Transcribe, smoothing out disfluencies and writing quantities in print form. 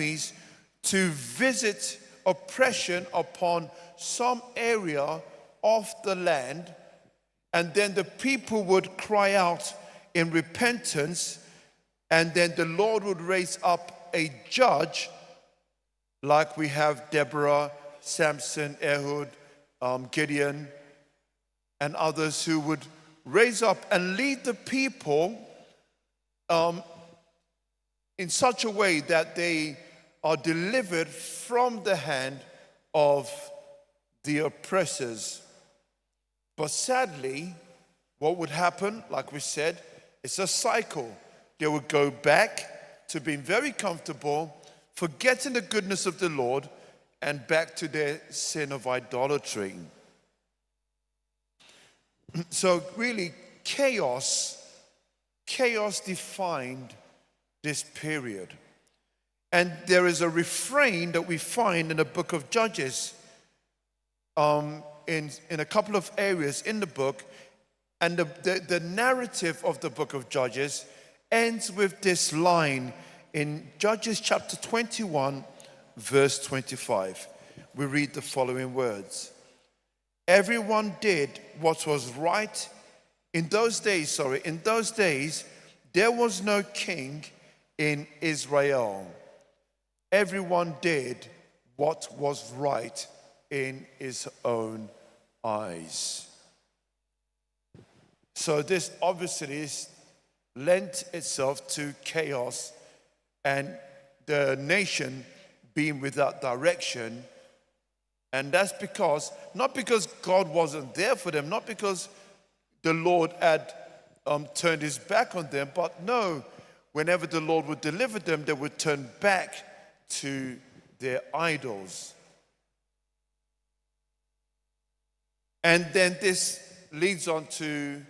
enemies to visit oppression upon some area of the land, and then the people would cry out in repentance, and then the Lord would raise up a judge, like we have Deborah, Samson, Ehud, Gideon, and others who would raise up and lead the people in such a way that they are delivered from the hand of the oppressors. But sadly, what would happen, like we said, it's a cycle. They would go back to being very comfortable, forgetting the goodness of the Lord, and back to their sin of idolatry. So really, chaos defined this period. And there is a refrain that we find in the book of Judges, in a couple of areas in the book, and the narrative of the book of Judges ends with this line in Judges chapter 21, verse 25. We read the following words. Everyone did what was right in those days. In those days, there was no king in Israel. Everyone did what was right in his own eyes. So this obviously lent itself to chaos and the nation being without direction. And that's because, not because God wasn't there for them, not because the Lord had turned his back on them, but no, whenever the Lord would deliver them, they would turn back to their idols. And then this leads on to